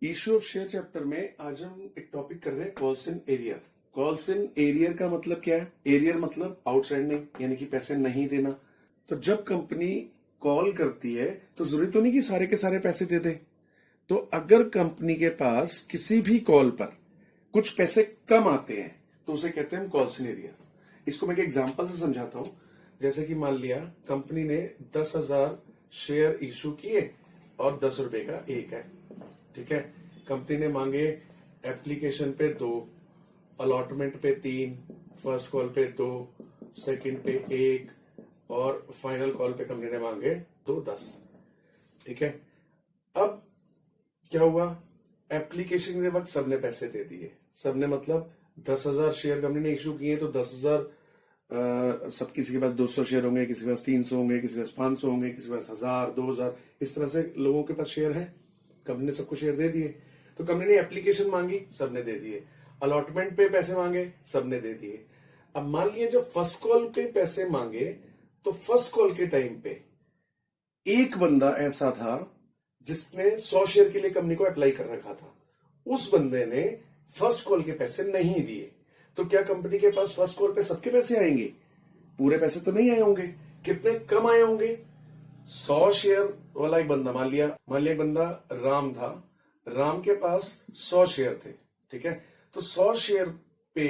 Issue of share chapter में आज हम एक टॉपिक कर रहे हैं calls in arrear. Calls in arrear का मतलब क्या है? एरियर मतलब आउटस्टैंडिंग, यानी कि पैसे नहीं देना। तो जब कंपनी कॉल करती है तो जरूरी तो नहीं कि सारे के सारे पैसे दे दे। तो अगर कंपनी के पास किसी भी कॉल पर कुछ पैसे कम आते हैं तो उसे कहते हैं कॉल्स इन एरियर। इसको मैं एक एग्जांपल से समझाता हूं। जैसे कि मान लिया कंपनी ने 10,000 शेयर इशू किए और 10 रुपए का एक है, ठीक है। कंपनी ने मांगे एप्लीकेशन पे 2, अलॉटमेंट पे 3, फर्स्ट कॉल पे 2, सेकंड पे 1 और फाइनल कॉल पे कंपनी ने मांगे 10, ठीक है। अब क्या हुआ? एप्लीकेशन के वक्त सबने पैसे दे दिए। सबने मतलब 10,000 शेयर कंपनी ने इशू किए तो 10,000 सब, किसी के पास 200 शेयर होंगे, किसी के पास 300 होंगे, किसी के पास 500 होंगे, किसी के पास 1000, 2000, इस तरह से लोगों के पास शेयर है। कंपनी ने सबको शेयर दे दिए। तो कंपनी ने एप्लीकेशन मांगी, सबने दे दिए। अलॉटमेंट पे पैसे मांगे, सबने दे दिए। अब मान लिया जब फर्स्ट कॉल पे पैसे मांगे तो फर्स्ट कॉल के टाइम पे एक बंदा ऐसा था जिसने 100 शेयर के लिए कंपनी को अप्लाई कर रखा था। उस बंदे ने फर्स्ट कॉल के पैसे नहीं दिए। तो क्या कंपनी के पास फर्स्ट कॉल पे सबके पैसे आएंगे? पूरे पैसे तो नहीं आए होंगे। कितने कम आए होंगे? 100 शेयर वाला एक बंदा, मान लिया एक बंदा राम था। राम के पास 100 शेयर थे, ठीक है। तो 100 शेयर पे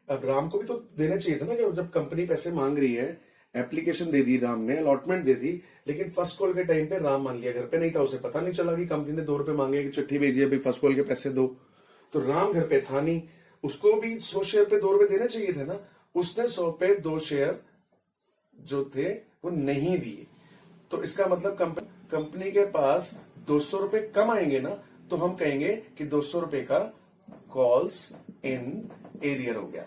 अब राम को भी तो देना चाहिए था ना, कि जब कंपनी पैसे मांग रही है, एप्लीकेशन दे दी राम ने, अलॉटमेंट दे दी, लेकिन फर्स्ट कॉल के टाइम पे राम मान लिया घर पे नहीं था, उसे पता नहीं चला कि कंपनी ने 2 रुपए मांगे, कि चिट्ठी भेजी है भाई फर्स्ट कॉल के पैसे दो। तो राम घर पे था नहीं, उसको भी 100 शेयर पे 2 रुपए देने चाहिए थे ना। उसने 100 पे 2 शेयर जो थे वो नहीं दिए। तो इसका मतलब कंपनी के पास 200 रुपए कम आएंगे ना, तो हम कहेंगे कि 200 रुपए का कॉल्स इन एरियर हो गया,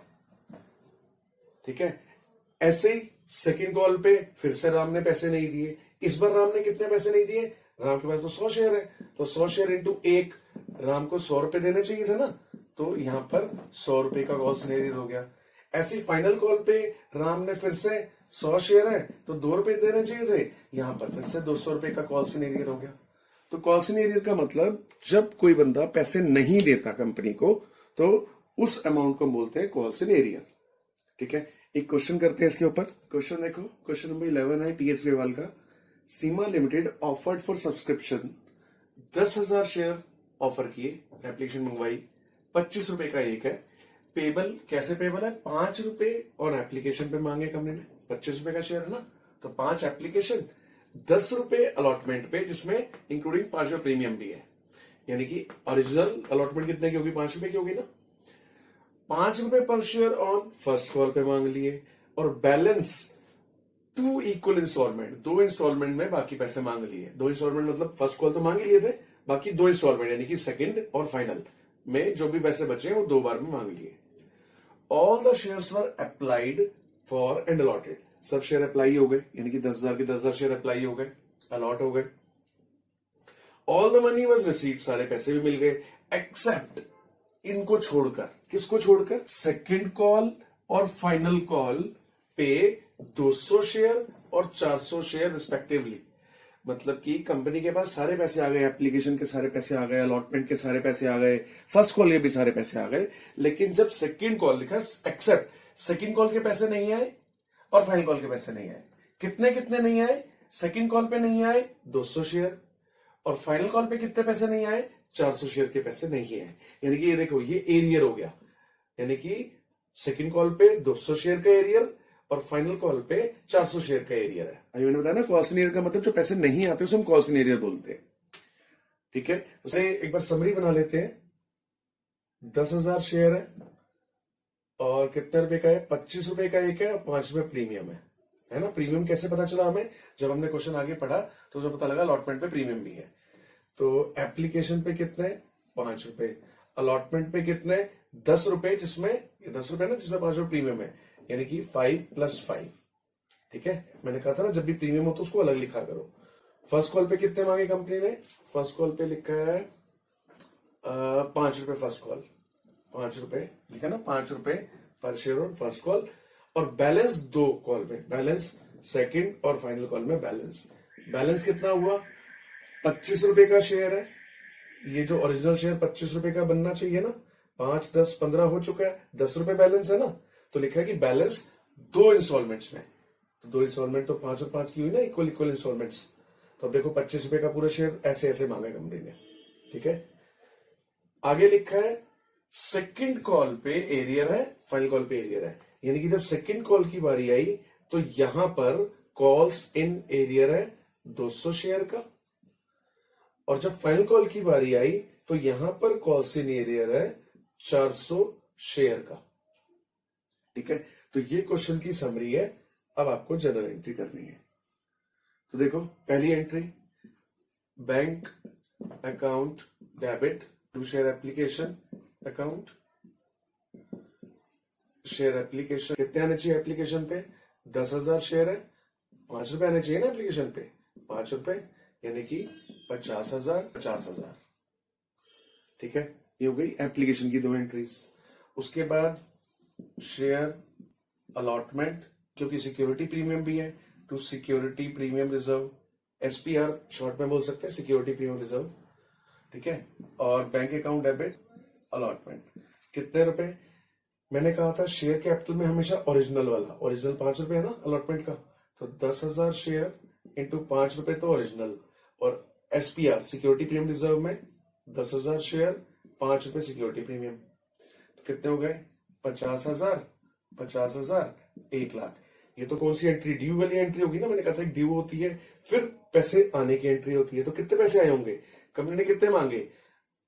ठीक है। ऐसे ही सेकंड कॉल पे फिर से राम ने पैसे नहीं दिए। इस बार राम ने कितने पैसे नहीं दिए? राम के पास तो 100 शेयर है, तो 100 शेयर इंटू 1, राम को 100 रुपए देने चाहिए थे ना, तो यहां पर 100 रुपए का कॉल्स इन एरियर हो गया। ऐसी फाइनल कॉल पे राम ने फिर से 100 शेयर है तो 2 रुपए देने चाहिए थे, यहां पर फिर से 200 रुपए का कॉल्स इन एरियर हो गया। तो कॉल्स इन एरियर का मतलब जब कोई बंदा पैसे नहीं देता कंपनी को तो उस अमाउंट को बोलते हैं कॉल्स इन एरियर, ठीक है। एक क्वेश्चन करते हैं इसके ऊपर। क्वेश्चन देखो, क्वेश्चन नंबर 11 है टीएस ग्रेवाल का। Seema limited offered for subscription 10,000 share offer किए, एप्लीकेशन मंगवाई, 25 रुपए का एक है। पेबल कैसे पेबल है? 5 रुपए और एप्लीकेशन पे मांगे कंपनी ने, 25 रुपए का शेयर है ना, तो 5 एप्लीकेशन, 10 रुपए अलॉटमेंट पे, जिसमें इंक्लूडिंग 5 रुपए प्रीमियम भी है। यानी कि ओरिजिनल अलॉटमेंट कितने की होगी? 5 रुपए की होगी ना। 5 रुपए पर शेयर ऑन फर्स्ट कॉल पे मांग लिए, और बैलेंस 2 इक्वल इंस्टॉलमेंट, 2 इंस्टॉलमेंट में बाकी पैसे मांग लिए। 2 इंस्टॉलमेंट मतलब फर्स्ट कॉल तो मांग ही लिए थे, बाकी 2 इंस्टॉलमेंट यानी कि सेकंड और फाइनल में जो भी पैसे बचे वो 2 बार में मांग लिए। All the shares were applied for and allotted, सब शेयर अप्लाई हो गए, यानी कि 10,000 के 10,000 शेयर अप्लाई हो गए, अलॉट हो गए। All the money was receive, सारे पैसे भी मिल गए, एक्सेप्ट, इनको छोड़कर। किसको छोड़कर? सेकंड कॉल और फाइनल कॉल पे 200 शेयर और 400 शेयर रिस्पेक्टिवली। मतलब कि कंपनी के पास सारे पैसे आ गए, एप्लीकेशन के सारे पैसे आ गए, अलॉटमेंट के सारे पैसे आ गए, फर्स्ट कॉल के भी सारे पैसे आ गए, लेकिन जब सेकंड कॉल लिखा एक्सेप्ट, सेकंड कॉल के पैसे नहीं आए और फाइनल कॉल के पैसे नहीं आए। कितने कितने नहीं आए? सेकंड कॉल पे नहीं आए 200 शेयर, और फाइनल कॉल पे कितने पैसे नहीं आए? 400 शेयर के पैसे नहीं आए। यानी कि ये देखो, ये एरियर हो गया, यानी कि सेकंड कॉल पे 200 शेयर का एरियर और फाइनल कॉल पे 400 शेयर का एरियर है। अभी मैंने बताया ना, कॉल्स इन एरियर का मतलब जो पैसे नहीं आते उसे हम कॉल्स इन एरियर बोलते हैं, ठीक है। उसे एक बार समरी बना लेते हैं। 10,000 शेयर है और कितने रुपए का है? 25 रुपए का एक है और 5 रुपए प्रीमियम है ना। प्रीमियम कैसे पता चला हमें? जब हमने क्वेश्चन आगे पढ़ा तो उसे पता लगा अलॉटमेंट पे प्रीमियम भी है। तो एप्लीकेशन पे कितने? 5 रुपए, अलॉटमेंट पे कितने? 10 रुपए, जिसमें ये 10 रुपए ना, जिसमें 5 रुपए प्रीमियम है, यानी कि 5 + 5, ठीक है। मैंने कहा था ना, जब भी प्रीमियम हो तो उसको अलग लिखा करो। फर्स्ट कॉल पे कितने मांगे कंपनी ने? फर्स्ट कॉल पे लिखा है 5 रुपए फर्स्ट कॉल, 5 रुपए लिखा ना, 5 रुपए पर शेयर ऑन फर्स्ट कॉल, और बैलेंस 2 कॉल में, बैलेंस सेकंड और फाइनल कॉल में बैलेंस कितना हुआ? 25 रुपए का शेयर है, ये जो ओरिजिनल शेयर 25 रुपए का बनना चाहिए ना, 5, 10, 15 हो चुका है, 10 रुपए बैलेंस है ना, तो लिखा है कि बैलेंस 2 इंस्टॉलमेंट्स में। तो 2 इंस्टॉलमेंट तो 5 और 5 की हुई ना, इक्वल इक्वल इंस्टॉलमेंट्स। तो अब देखो 25 रुपए का पूरा शेयर ऐसे ऐसे मांगा कंपनी ने। ठीक है, आगे लिखा है सेकंड कॉल पे एरियर है, फाइनल कॉल पे एरियर है। यानी कि जब सेकंड कॉल की बारी आई तो यहां पर कॉल्स इन एरियर है 200 शेयर का, और जब फाइनल कॉल की बारी आई तो यहां पर कॉल्स इन एरियर है 400 शेयर का। ठीक है, तो ये क्वेश्चन की समरी है। अब आपको जनरल एंट्री करनी है। तो देखो, पहली entry, bank account debit to share application account. Share application कितने आने चाहिए एप्लीकेशन पे? 10,000 शेयर है, 5 रुपए आने चाहिए ना एप्लीकेशन पे, 5 रुपए, यानी कि 50,000 50,000। ठीक है, ये हो गई एप्लीकेशन की 2 एंट्रीज। उसके बाद शेयर अलॉटमेंट, क्योंकि सिक्योरिटी प्रीमियम भी है, to security premium reserve, SPR short में बोल सकते हैं, सिक्योरिटी प्रीमियम रिजर्व। ठीक है, और बैंक अकाउंट डेबिट अलॉटमेंट कितने रुपए? मैंने कहा था शेयर कैपिटल में हमेशा ओरिजिनल वाला, ओरिजिनल 5 रुपए है ना अलॉटमेंट का, तो 10,000 शेयर इंटू 5 रुपए तो ओरिजिनल, और एसपीआर सिक्योरिटी प्रीमियम रिजर्व में 10,000 शेयर 5 रुपए सिक्योरिटी प्रीमियम, तो कितने हो गए? 50,000 50,000 1,00,000। ये तो कौन सी एंट्री? ड्यू वाली एंट्री होगी ना। मैंने कहा था ड्यू होती है, फिर पैसे आने की एंट्री होती है। तो कितने पैसे आए होंगे? कंपनी ने कितने मांगे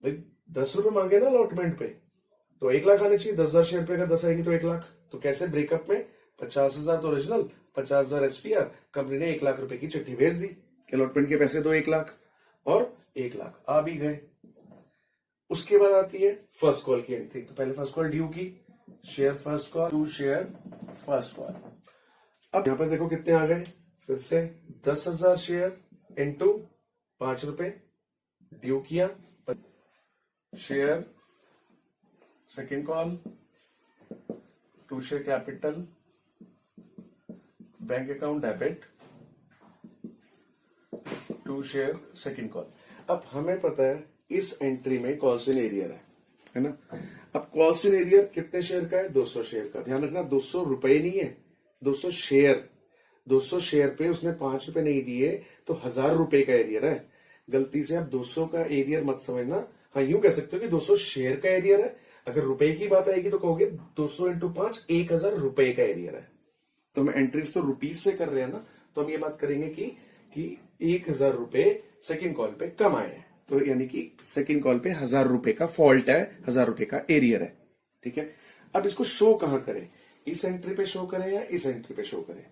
भाई? 10 रुपए मांगे ना अलॉटमेंट पे, तो 1,00,000 आने चाहिए। 10,000 शेयर पे अगर 10 आएंगे तो 1,00,000। तो कैसे ब्रेकअप में? 50,000 तो ओरिजिनल, 50,000 एसपीआर। कंपनी ने 1,00,000 रुपए की चिट्ठी भेज दी, अलॉटमेंट के पैसे तो 1,00,000 और 1,00,000 आ भी गए। उसके बाद आती है फर्स्ट कॉल की एंट्री। तो पहले फर्स्ट कॉल ड्यू की, share first call to share first call. अब यहां पर देखो कितने आ गए, फिर से 10,000 शेयर इंटू 5 रुपए ड्यू किया, share second call to share capital bank account debit to share second call. अब हमें पता है इस एंट्री में कॉल्स इन एरियर है ना। अब कॉल्स इन एरियर कितने शेयर का है? 200 शेयर का। ध्यान रखना 200 रुपए नहीं है, 200 शेयर। 200 शेयर पे उसने 5 रुपए नहीं दिए तो 1,000 रुपए का एरियर है। गलती से आप 200 का एरियर मत समझना। हाँ, यूं कह सकते हो कि 200 शेयर का एरियर है। अगर रुपए की बात आएगी तो कहोगे 200 इंटू 5 1,000 रुपए का एरियर है। तो हम एंट्रीज तो रुपीज से कर रहे हैं ना, तो हम ये बात करेंगे कि 1,000 रुपए सेकेंड कॉल पे कम आए हैं। तो यानी कि सेकेंड कॉल पे 1,000 रुपए का फॉल्ट है, 1,000 रुपए का एरियर है। ठीक है, अब इसको शो कहां करें? इस एंट्री पे शो करें या इस एंट्री पे शो करें?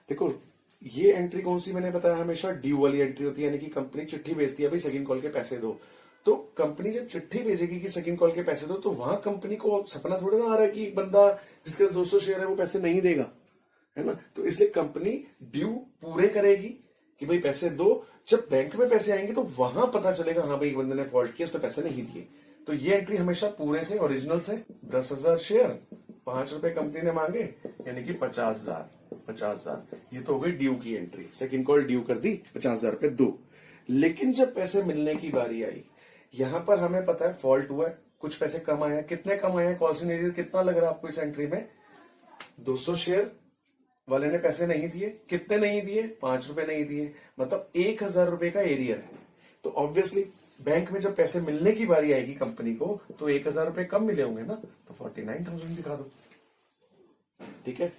देखो, ये एंट्री कौन सी मैंने बताया हमेशा ड्यू वाली एंट्री होती है। यानी कि कंपनी चिट्ठी भेजती है भाई सेकंड कॉल के पैसे दो, तो कंपनी जब चिट्ठी भेजेगी कि सेकंड कॉल के पैसे दो, तो वहां कंपनी को सपना थोड़ा ना आ रहा है कि बंदा जिसके पास 200 शेयर है वो पैसे नहीं देगा, है ना। तो इसलिए कंपनी ड्यू पूरे करेगी कि भाई पैसे दो। जब बैंक में पैसे आएंगे तो वहां पता चलेगा हाँ भाई बंदे ने फॉल्ट किया, उसने पैसे नहीं दिए। तो ये एंट्री हमेशा पूरे से, ओरिजिनल से। 10,000 शेयर 5 रुपए कंपनी ने मांगे, यानी कि 50,000 50,000। ये तो हो गई ड्यू की एंट्री। सेकंड कॉल ड्यू कर दी, 50,000 रुपए दो। लेकिन जब पैसे मिलने की बारी आई, यहां पर हमें पता है फॉल्ट हुआ है, कुछ पैसे कम आए हैं। कितने कम आए हैं? कॉल्स इन एरियर कितना लग रहा है आपको इस एंट्री में? 200 शेयर वाले ने पैसे नहीं दिए। कितने नहीं दिए? 5 रुपए नहीं दिए, मतलब 1,000 रुपए का एरियर है। तो ऑब्वियसली बैंक में जब पैसे मिलने की बारी आएगी कंपनी को, तो 1,000 रुपए कम मिले होंगे ना, तो 49,000 दिखा दो। ठीक है,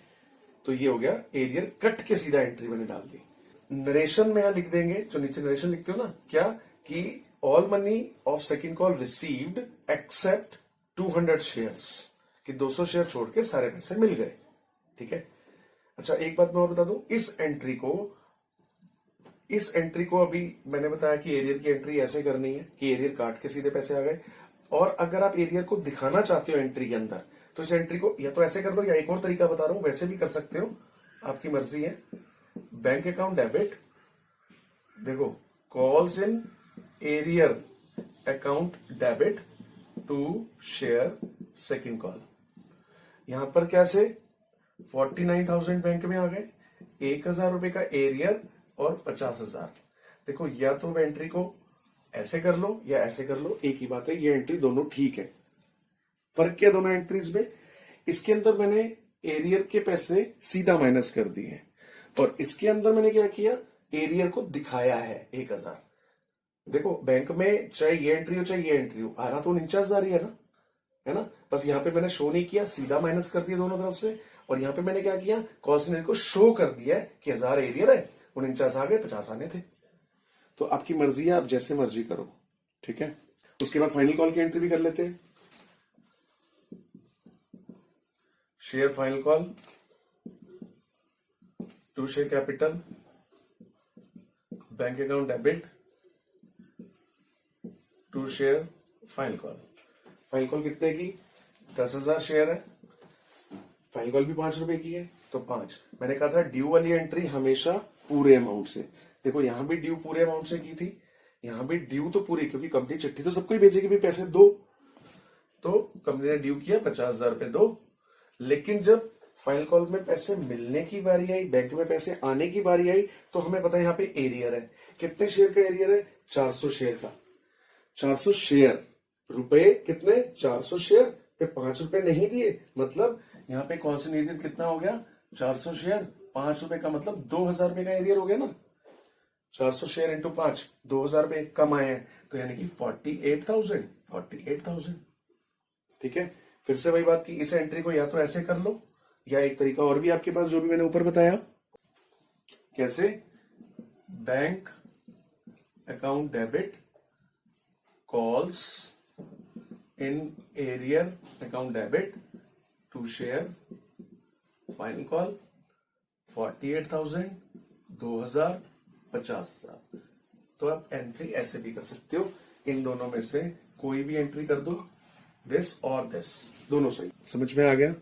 तो ये हो गया एरियर कट के सीधा एंट्री मैंने डाल दी। नरेशन में यहां लिख देंगे, जो नीचे नरेशन लिखते हो ना, क्या कि all money of second call received accept 200 shares, कि 200 शेयर छोड़ के सारे पैसे मिल गए। ठीक है, अच्छा एक बात मैं और बता दूं, इस एंट्री को अभी मैंने बताया कि एरियर की एंट्री ऐसे करनी है कि एरियर काट के सीधे पैसे आ गए। और अगर आप एरियर को दिखाना चाहते हो एंट्री के अंदर, तो इस एंट्री को या तो ऐसे कर लो, या एक और तरीका बता रहा हूं, वैसे भी कर सकते हो, आपकी मर्जी है। बैंक अकाउंट डेबिट, देखो calls in arrear account debit to share second call. यहां पर कैसे? 49,000 बैंक में आ गए, 1,000 रुपए का एरियर और 50,000। देखो, या तो एंट्री को ऐसे कर लो या ऐसे कर लो, एक ही बात है, ये एंट्री दोनों ठीक है। फर्क क्या दोनों एंट्रीज में? इसके अंदर मैंने एरियर के पैसे सीधा माइनस कर दिए हैं, और इसके अंदर मैंने क्या किया, एरियर को दिखाया है 1000। देखो बैंक में चाहे ये एंट्री हो चाहे ये एंट्री हो, आ रहा तो 49,000 ही है ना। बस यहाँ पे मैंने शो नहीं किया, सीधा माइनस कर दिया दोनों तरफ से। और यहाँ पे मैंने क्या किया, कॉल्सन एरियर को शो कर दिया है कि 1000 एरियर है, 49 आ गए, 50 आने थे। तो आपकी मर्जी है, आप जैसे मर्जी करो, ठीक है। उसके बाद फाइनल कॉल की एंट्री भी कर लेते हैं। Share final call to share capital, bank account debit to share final call. Final call कितने की? 10,000 शेयर है, फाइनल कॉल भी 5 रुपए की है, तो 5। मैंने कहा था ड्यू वाली एंट्री हमेशा पूरे अमाउंट से। देखो यहां भी ड्यू पूरे अमाउंट से की थी, यहां भी ड्यू तो पूरी, क्योंकि कंपनी चिट्ठी तो सबको ही भेजेगी भी पैसे दो, तो कंपनी ने ड्यू किया 50,000 रुपए दो। लेकिन जब फाइनल कॉल में पैसे मिलने की बारी आई, बैंक में पैसे आने की बारी आई, तो हमें पता है यहाँ पे एरियर है। कितने शेयर का एरियर है? 400 शेयर का। 400 शेयर, रुपए कितने? 400 शेयर पे 5 रुपए नहीं दिए, मतलब यहाँ पे कॉन्स्टेंट एरियर कितना हो गया? 400 शेयर 5 रुपए का, मतलब 2,000 रुपए का एरियर हो गया ना। 400 शेयर इंटू 5, 2,000 रुपए कम आए हैं, तो यानी कि 48,000। ठीक है। फिर से वही बात की, इस एंट्री को या तो ऐसे कर लो, या एक तरीका और भी आपके पास, जो भी मैंने ऊपर बताया। कैसे? Bank account debit calls in arrear account debit to share final call 48,000, 2,000, 50,000। तो आप एंट्री ऐसे भी कर सकते हो, इन दोनों में से कोई भी एंट्री कर दो, दिस और दिस, दोनों सही। समझ में आ गया?